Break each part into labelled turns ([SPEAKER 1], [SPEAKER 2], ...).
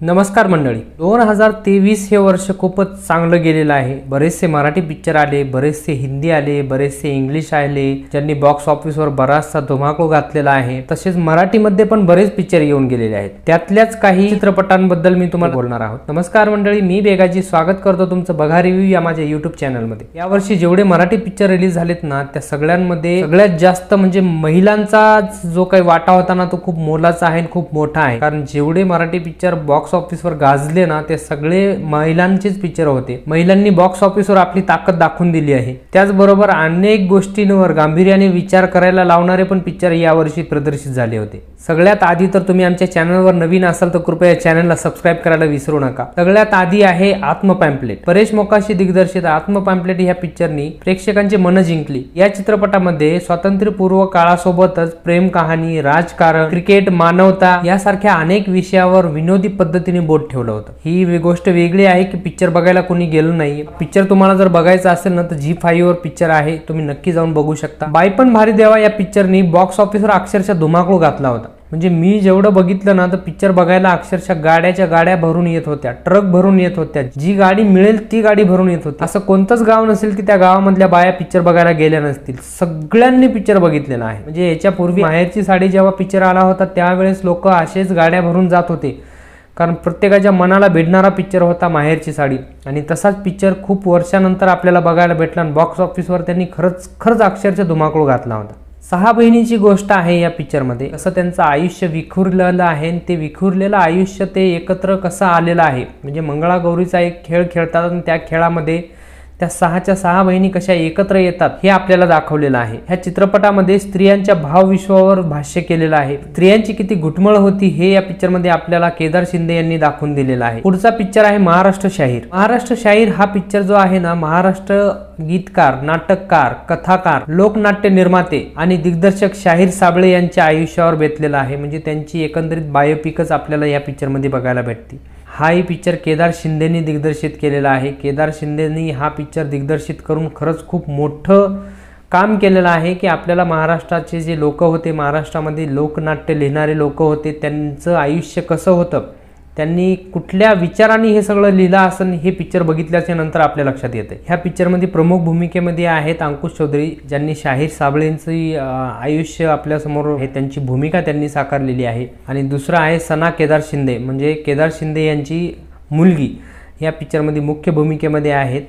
[SPEAKER 1] नमस्कार मंडळी, 2023 हे वर्ष खूपच चांगलं गेलेलं आहे। बरेचसे मराठी पिक्चर आले, बरेचसे हिंदी आले, बरेचसे इंग्लिश आले, ज्यांनी बॉक्स ऑफिसवर बराचसा धुमाकूळ घातलेला आहे। तसेच मराठीमध्ये पण बरेच पिक्चर येऊन गेलेले आहेत। त्यातल्याच काही चित्रपटांबद्दल मी तुम्हाला बोलणार आहोत। नमस्कार मंडळी, मी बेगाजी स्वागत करतो तुमचं बघा रिव्ह्यू या माझ्या YouTube चॅनलमध्ये। यावर्षी जेवढे मराठी पिक्चर रिलीज झालेत ना, त्या सगळ्यांमध्ये सगळ्यात जास्त म्हणजे महिलांचा जो काही वाटा होता ना, तो खूप मोलाचा आहे, खूप मोठा आहे। कारण जेवढे मराठी पिक्चर बॉक्स ऑफिसवर गाजले ना, ते सगळे महिलांचेच पिक्चर होते। महिलांनी बॉक्स ऑफिसवर आपली ताकद दाखवून दिली आहे। त्याचबरोबर अनेक गोष्टींवर गांभीर्याने विचार करायला लावणारे पण पिक्चर यावर्षी प्रदर्शित झाले होते। सगळ्यात आधी तर तुम्ही आमच्या चॅनलवर नवीन असाल तर कृपया चॅनलला सबस्क्राइब करायला विसरू नका। सगळ्यात आधी आहे आत्म पॅम्पलेट। परेश मोकाशी दिग्दर्शित आत्म पॅम्पलेट या पिक्चरनी प्रेक्षकांची मन जिंकली। या चित्रपटामध्ये स्वातंत्र्यपूर्व काळासोबतच प्रेम कहाणी, राजकारण, क्रिकेट, मानवता यासारख्या अनेक विषयावर विनोदी पद्धतीने बोट ठेवलं होतं। ही गोष्ट वेगळी आहे की पिक्चर बघायला कोणी गेलं नाही। पिक्चर तुम्हाला जर बघायचा असेल ना, तर Zee5 वर पिक्चर आहे, तुम्ही नक्की जाऊन बघू शकता। बाईपण भारी देवा या पिक्चरनी बॉक्स ऑफिसवर अक्षरशः धुमाकूळ घातला होता। म्हणजे मी जेवढं बघितलं ना, तर पिक्चर बघायला अक्षरशः गाड्याच्या गाड्या भरून येत होत्या, ट्रक भरून येत होत्या, जी गाडी मिळेल ती गाडी भरून येत होती। असं कोणतंच गाव नसेल की त्या गावामधल्या बाया पिक्चर बघायला गेल्या नसतील। सगळ्यांनी पिक्चर बघितलेला आहे। म्हणजे याच्यापूर्वी माहेरची साडी जेव्हा पिक्चर आला होता, त्यावेळेस लोक असेच गाड्या भरून जात होते, कारण प्रत्येकाच्या मनाला भिडणारा पिक्चर होता माहेरची साडी। आणि तसाच पिक्चर खूप वर्षानंतर आपल्याला बघायला भेटला आणि बॉक्स ऑफिसवर त्यांनी खरंच अक्षरशः धुमाकूळ घातला होता। 6 बहिणीची गोष्ट आहे या पिक्चरमध्ये। असं त्यांचं आयुष्य विखुरलेलं आहे आणि ते विखुरलेलं आयुष्य ते एकत्र कसं आलेलं आहे। म्हणजे मंगळागौरीचा एक खेळ खेळतात आणि त्या खेळामध्ये त्या 6च्या 6 बहिणी कशा एकत्र येतात हे आपल्याला दाखवलेलं आहे। ह्या चित्रपटामध्ये स्त्रियांच्या भावविश्वावर भाष्य केलेलं आहे। स्त्रियांची किती घुटमळ होती हे या पिक्चरमध्ये आपल्याला केदार शिंदे यांनी दाखवून दिलेलं आहे। पुढचा पिक्चर आहे महाराष्ट्र शाहीर। महाराष्ट्र शाहीर हा पिक्चर जो आहे ना, महाराष्ट्र गीतकार, नाटककार, कथाकार, लोकनाट्य निर्माते आणि दिग्दर्शक शाहीर साबळे यांच्या आयुष्यावर बेतलेला आहे। म्हणजे त्यांची एकंदरीत बायोपिकच आपल्याला या पिक्चरमध्ये बघायला भेटते। हाही पिक्चर केदार शिंदेनी दिग्दर्शित केलेला आहे। केदार शिंदेनी हा पिक्चर दिग्दर्शित करून खरंच खूप मोठं काम केलेलं आहे की आपल्याला महाराष्ट्राचे जे लोक होते, महाराष्ट्रामध्ये लोकनाट्य लिहिणारे लोक होते, त्यांचं आयुष्य कसं होतं, त्यांनी कुठल्या विचारांनी हे सगळं लिहिलं असं हे पिक्चर बघितल्याच्या नंतर आपल्या लक्षात येते। ह्या पिक्चरमध्ये प्रमुख भूमिकेमध्ये आहेत अंकुश चौधरी, ज्यांनी शाहीर साबळेंचं आयुष्य आपल्यासमोर हे त्यांची भूमिका त्यांनी साकारलेली आहे। आणि दुसरा आहे सना केदार शिंदे, म्हणजे केदार शिंदे यांची मुलगी या पिक्चरमध्ये मुख्य भूमिकेमध्ये आहेत।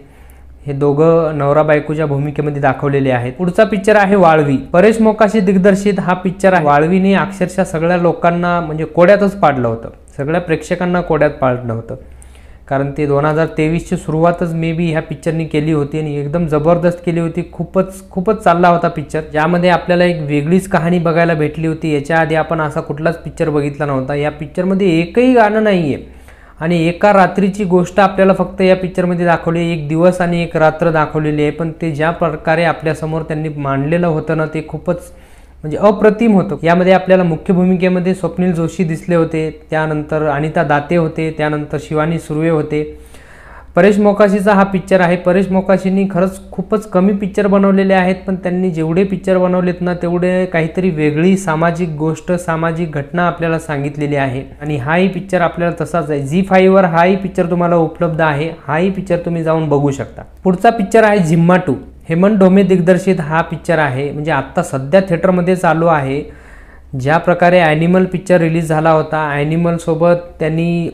[SPEAKER 1] हे दोघं नवरा बायकोच्या भूमिकेमध्ये दाखवलेले आहेत। पुढचा पिक्चर आहे वाळवी। परेश मोकाशी दिग्दर्शित हा पिक्चर आहे। वाळवीने अक्षरशः सगळ्या लोकांना म्हणजे कोड्यातच पाडलं होतं, सगळ्या प्रेक्षकांना कोड्यात पाडलं होतं। कारण ते 2023 ची सुरुवातच मे बी ह्या पिक्चरनी केली होती आणि एकदम जबरदस्त केली होती। खूपच चालला होता पिक्चर, ज्यामध्ये आपल्याला एक वेगळीच कहाणी बघायला भेटली होती। याच्या आधी आपण असा कुठलाच पिक्चर बघितला नव्हता। या पिक्चरमध्ये एकही गाणं नाहीये आणि एका रात्रीची गोष्ट आपल्याला फक्त या पिक्चरमध्ये दाखवली। एक दिवस आणि एक रात्र दाखवलेली आहे, पण ते ज्या प्रकारे आपल्यासमोर त्यांनी मांडलेलं होतं ना, ते खूपच म्हणजे अप्रतिम होतं। यामध्ये आपल्याला मुख्य भूमिकेमध्ये स्वप्नील जोशी दिसले होते, त्यानंतर अनिता दाते होते, त्यानंतर शिवानी सुर्वे होते। परेश मोकाशीचा हा पिक्चर आहे। परेश मोकाशींनी खरंच खूपच कमी पिक्चर बनवलेले आहेत, पण त्यांनी जेवढे पिक्चर बनवलेत ना, तेवढे काहीतरी वेगळी सामाजिक गोष्ट, सामाजिक घटना आपल्याला सांगितलेली आहे। आणि हाही पिक्चर आपल्याला तसाच आहे। Zee5 वर हाही पिक्चर तुम्हाला उपलब्ध आहे। हाही पिक्चर तुम्ही जाऊन बघू शकता। पुढचा पिक्चर आहे झिम्मा 2। हेमंत ढोमे दिग्दर्शित हा पिक्चर आहे। म्हणजे आता सध्या थिएटरमध्ये चालू आहे। ज्या प्रकारे ॲनिमल पिक्चर रिलीज झाला होता, ॲनिमल सोबत त्यांनी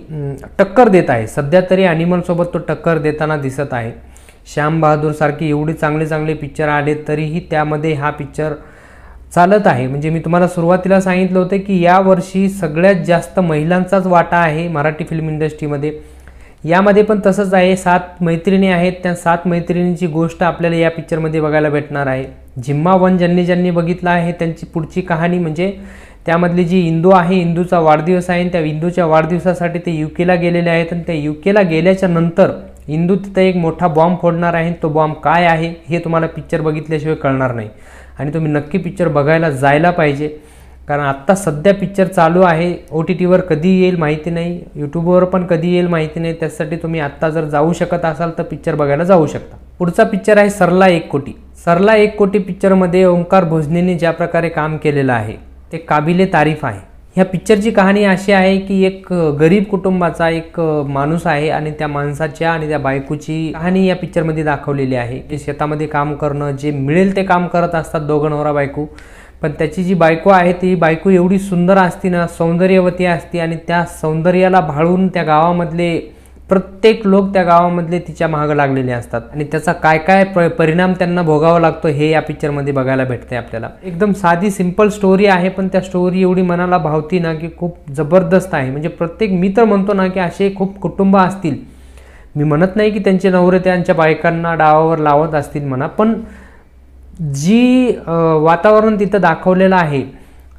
[SPEAKER 1] टक्कर देत आहे। सध्या तरी ॲनिमल सोबत तो टक्कर देताना दिसत आहे। श्याम बहादूर सारखी एवढी चांगले पिक्चर आले तरीही त्यामध्ये हा पिक्चर चालत आहे। म्हणजे मी तुम्हाला सुरुवातीला सांगितलं होतं की या वर्षी सगळ्यात जास्त महिलांचाच वाटा आहे मराठी फिल्म इंडस्ट्रीमध्ये। यामध्ये पण तसंच आहे। 7 मैत्रिणी आहेत, त्या 7 मैत्रिणींची गोष्ट आपल्याला या पिक्चरमध्ये बघायला भेटणार आहे। झिम्मा 1 ज्यांनी बघितला आहे त्यांची पुढची कहाणी, म्हणजे त्यामधली जी इंदू आहे, इंदूचा वाढदिवस आहे, त्या इंदूच्या वाढदिवसासाठी ते UKला गेलेले आहेत आणि त्या UKला गेल्याच्या नंतर इंदू तिथे एक मोठा बॉम्ब फोडणार आहे। तो बॉम्ब काय आहे हे तुम्हाला पिक्चर बघितल्याशिवाय कळणार नाही आणि तुम्ही नक्की पिक्चर बघायला जायला पाहिजे। कारण आत्ता सध्या पिक्चर चालू आहे। OTTवर कधी येईल माहिती नाही, YouTubeवर पण कधी येईल माहिती नाही। त्यासाठी तुम्ही आत्ता जर जाऊ शकत असाल तर पिक्चर बघायला जाऊ शकता। पुढचा पिक्चर आहे सरला 1 कोटी। सरला 1 कोटी पिक्चरमध्ये ओंकार भोजनेने ज्या प्रकारे काम केलेलं आहे ते काबिले तारीफ आहे। ह्या पिक्चरची कहाणी अशी आहे की एक गरीब कुटुंबाचा एक माणूस आहे आणि त्या माणसाच्या आणि त्या बायकोची कहाणी या पिक्चरमध्ये दाखवलेली आहे. ते शेतामध्ये काम करणं, जे मिळेल ते काम करत असतात दोघं नवरा बायको. पण त्याची जी बायको आहे ती बायको एवढी सुंदर असते ना, सौंदर्यवती असते आणि त्या सौंदर्याला भाळून त्या गावामधले प्रत्येक लोक त्या गावामधले तिच्या मागं लागलेले असतात आणि त्याचा काय काय परिणाम त्यांना भोगावा लागतो हे या पिक्चरमध्ये बघायला भेटते आपल्याला. एकदम साधी सिंपल स्टोरी आहे, पण त्या स्टोरी एवढी मनाला भावती ना की खूप जबरदस्त आहे. म्हणजे प्रत्येक मी तर म्हणतो ना की असे खूप कुटुंब असतील. मी म्हणत नाही की त्यांचे नवरे त्यांच्या बायकांना डावावर लावत असतील म्हणा, पण जी वातावरण तिथं दाखवलेलं आहे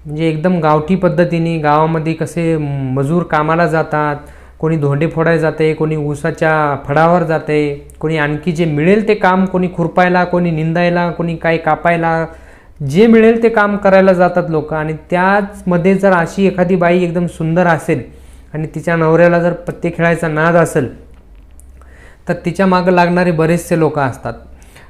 [SPEAKER 1] म्हणजे एकदम गावठी पद्धतीने, गावामध्ये कसे मजूर कामाला जातात, कोणी धोंडे फोडायला जाते, कोणी ऊसाच्या फडावर जाते, कोणी आणखी जे मिळेल ते काम, कोणी खुरपायला, कोणी निंदायला, कोणी काही कापायला, जे मिळेल ते काम करायला जातात लोक. आणि त्याचमध्ये जर अशी एखादी बाई एकदम सुंदर असेल आणि तिच्या नवऱ्याला जर पत्ते खेळायचा नाद असेल तर तिच्या मागं लागणारे बरेचसे लोक असतात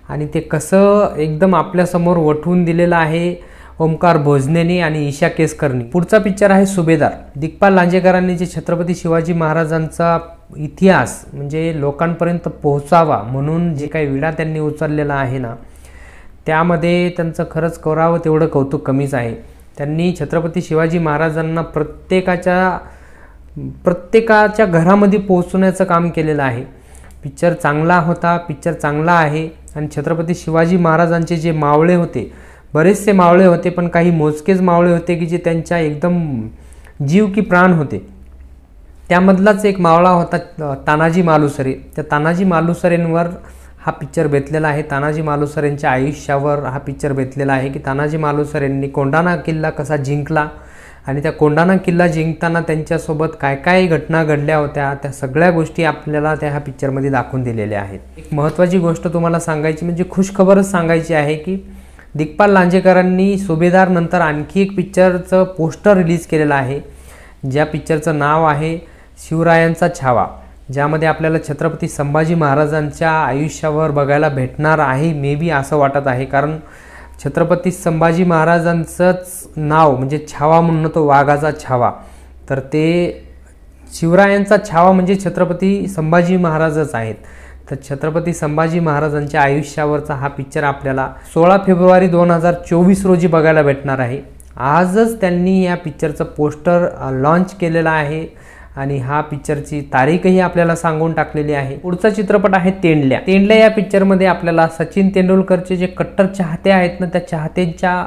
[SPEAKER 1] आणि ते कसं एकदम आपल्यासमोर वठवून दिलेलं आहे ओमकार भोजनेनी आणि ईशा केसकरनी. पुढचा पिक्चर आहे सुभेदार. दिग्पाल लांजेकरांनी जे छत्रपती शिवाजी महाराजांचा इतिहास म्हणजे लोकांपर्यंत पोहोचावा म्हणून जे काही विडा त्यांनी उचललेला आहे ना, त्यामध्ये त्यांचं खरंच करावं तेवढं कौतुक कमीच आहे. त्यांनी छत्रपती शिवाजी महाराजांना प्रत्येकाच्या घरामध्ये पोहोचवण्याचं काम केलेलं आहे. पिक्चर चांगला होता, पिक्चर चांगला आहे. आणि छत्रपती शिवाजी महाराजांचे जे मावळे होते, बरेचसे मावळे होते, पण काही मोजकेच मावळे होते की जे त्यांच्या एकदम जीव की प्राण होते. त्यामधलाच एक मावळा होता तानाजी मालुसरे. त्या तानाजी मालुसरेंवर हा पिक्चर बेतलेला आहे. तानाजी मालुसरेंच्या आयुष्यावर हा पिक्चर बेतलेला आहे की तानाजी मालुसरेंनी कोंढाणा किल्ला कसा जिंकला आणि त्या कोंढाणा किल्ला जिंकताना त्यांच्यासोबत काय काय घटना घडल्या होत्या, त्या सगळ्या गोष्टी आपल्याला त्या ह्या पिक्चरमध्ये दाखवून दिलेल्या आहेत. एक महत्त्वाची गोष्ट तुम्हाला सांगायची म्हणजे खुशखबरच सांगायची आहे की दिग्पाल लांजेकरांनी सुभेदार नंतर आणखी एक पिक्चरचं पोस्टर रिलीज केलेलं आहे, ज्या पिक्चरचं नाव आहे शिवरायांचा छावा, ज्यामध्ये आपल्याला छत्रपती संभाजी महाराजांच्या आयुष्यावर बघायला भेटणार आहे. मे बी असं वाटत आहे, कारण छत्रपती संभाजी महाराजांचंच नाव म्हणजे छावा म्हणून तो वाघाचा छावा, तर ते शिवरायांचा छावा म्हणजे छत्रपती संभाजी महाराजच आहेत. तर छत्रपती संभाजी महाराजांच्या आयुष्यावरचा हा पिक्चर आपल्याला 16 फेब्रुवारी 2024 रोजी बघायला भेटणार आहे. आजच त्यांनी या पिक्चरचं पोस्टर लॉन्च केलेलं आहे आणि हा पिक्चरची तारीखही आपल्याला सांगून टाकलेली आहे. पुढचा चित्रपट आहे तेंडल्या. तेंडल्या या पिक्चरमध्ये आपल्याला सचिन तेंडुलकरचे जे कट्टर चाहते आहेत ना, त्या चाहत्यांच्या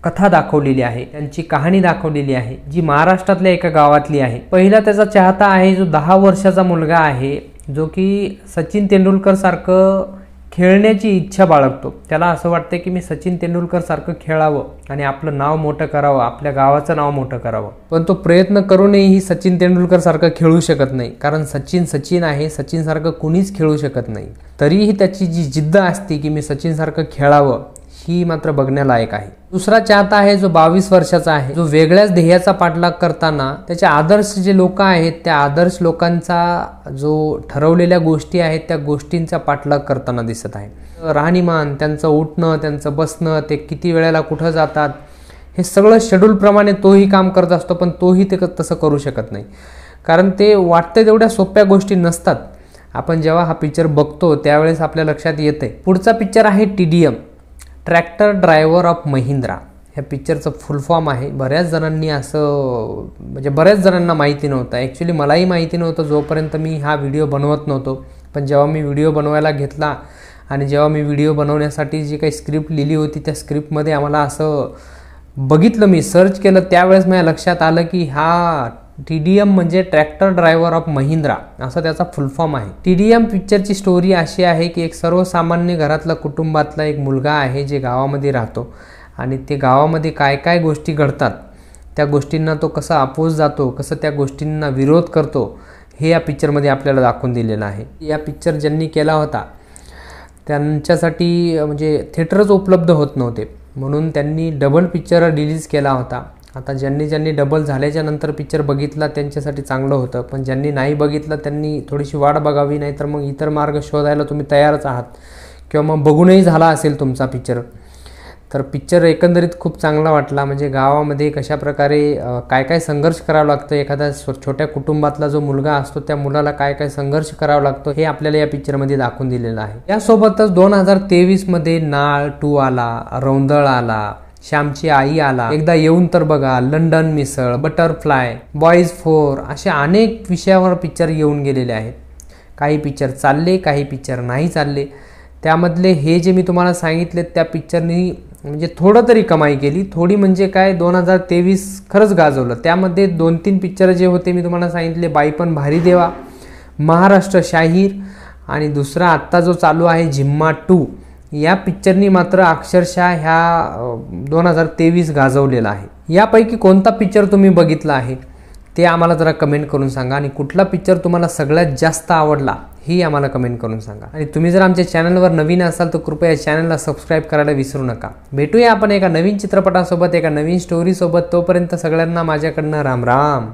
[SPEAKER 1] कथा दाखवलेली आहे, त्यांची कहाणी दाखवलेली आहे, जी महाराष्ट्रातल्या एका गावातली आहे. पहिला त्याचा चाहता आहे जो 10 वर्षाचा मुलगा आहे, जो की सचिन तेंडुलकर सारखं खेळण्याची इच्छा बाळगतो. त्याला असं वाटतं की मी सचिन तेंडुलकर सारखं खेळावं आणि आपलं नाव मोठं करावं, आपल्या गावाचं नाव मोठं करावं. पण तो प्रयत्न करूनही सचिन तेंडुलकर सारखं खेळू शकत नाही, कारण सचिन आहे, सचिन सारखं कुणीच खेळू शकत नाही. तरीही त्याची जी जिद्द असते की मी सचिन सारखं खेळावं, ही मात्र बघण्यालायक आहे. दुसरा चाहता आहे जो 22 वर्षाचा आहे, जो वेगळ्याच ध्येयाचा पाठलाग करताना त्याचे आदर्श जे लोक आहेत त्या आदर्श लोकांचा जो ठरवलेल्या गोष्टी आहेत त्या गोष्टींचा पाठलाग करताना दिसत आहे. राहणीमान, त्यांचं उठणं, त्यांचं बसणं, ते किती वेळेला कुठं जातात, हे सगळं शेड्यूलप्रमाणे तोही काम करत असतो, पण तोही ते तसं करू शकत नाही, कारण ते वाटतं तेवढ्या सोप्या गोष्टी नसतात. आपण जेव्हा हा पिक्चर बघतो त्यावेळेस आपल्या लक्षात येते. पुढचा पिक्चर आहे TDM, tractor driver of Mahindra. ह्या पिक्चरचं फुल फॉर्म आहे. बऱ्याच जणांनी असं म्हणजे बऱ्याच जणांना माहिती नव्हतं. ॲक्च्युली मलाही माहिती नव्हतं जोपर्यंत मी हा व्हिडिओ बनवत नव्हतो. पण जेव्हा मी व्हिडिओ बनवायला घेतला आणि जेव्हा मी व्हिडिओ बनवण्यासाठी जी काही स्क्रिप्ट लिहिली होती त्या स्क्रिप्टमध्ये आम्हाला असं बघितलं, मी सर्च केलं, त्यावेळेस माझ्या लक्षात आलं की हा TDM म्हणजे ट्रॅक्टर ड्रायव्हर ऑफ महिंद्रा असं त्याचा फुल फॉर्म आहे. TDM पिक्चरची स्टोरी अशी आहे की एक सर्वसामान्य घरातला कुटुंबातला एक मुलगा आहे जे गावामध्ये राहतो आणि ते गावामध्ये काय काय गोष्टी घडतात त्या गोष्टींना तो कसा अपोज जातो, कसं त्या गोष्टींना विरोध करतो, हे या पिक्चरमध्ये आपल्याला दाखवून दिलेलं आहे. या पिक्चर ज्यांनी केला होता त्यांच्यासाठी म्हणजे थिएटरच उपलब्ध होत नव्हते, म्हणून त्यांनी डबल पिक्चर रिलीज केला होता. आता ज्यांनी डबल झाल्याच्या नंतर पिक्चर बघितला त्यांच्यासाठी चांगलं होतं, पण ज्यांनी नाही बघितलं त्यांनी थोडीशी वाट बघावी, नाहीतर मग इतर मार्ग शोधायला तुम्ही तयारच आहात किंवा मग बघूनही झाला असेल तुमचा पिक्चर. तर पिक्चर एकंदरीत खूप चांगला वाटला. म्हणजे गावामध्ये कशा प्रकारे काय काय संघर्ष करावा लागतो, एखादा छोट्या कुटुंबातला जो मुलगा असतो त्या मुलाला काय काय संघर्ष करावा लागतो हे आपल्याला या पिक्चरमध्ये दाखवून दिलेलं आहे. यासोबतच 2023 मध्ये नाळ 2 आला, रौंदळ आला, श्यामची आई आला, एकदा येऊन तर बघा, लंडन मिसळ, बटरफ्लाय, बॉईज 4 अशा अनेक विषयावर पिक्चर येऊन गेलेले आहेत. काही पिक्चर चालले, काही पिक्चर नाही चालले. त्यामधले हे जे मी तुम्हाला सांगितले त्या पिक्चरनी म्हणजे थोडं तरी कमाई केली. थोडी म्हणजे काय, 2023 खरंच गाजवलं. त्यामध्ये 2-3 पिक्चर जे होते मी तुम्हाला सांगितले, बाई पण भारी देवा, महाराष्ट्र शाहीर आणि दुसरा आत्ता जो चालू आहे झिम्मा 2, या पिक्चरनी मात्र अक्षरशः ह्या 2023 गाजवलेला आहे. यापैकी कोणता पिक्चर तुम्ही बघितला आहे ते आम्हाला जरा कमेंट करून सांगा आणि कुठला पिक्चर तुम्हाला सगळ्यात जास्त आवडला ही आम्हाला कमेंट करून सांगा. आणि तुम्ही जर आमच्या चॅनलवर नवीन असाल तर कृपया चॅनलला सबस्क्राईब करायला विसरू नका. भेटूया आपण एका नवीन चित्रपटासोबत, एका नवीन स्टोरीसोबत. तोपर्यंत सगळ्यांना माझ्याकडनं राम राम.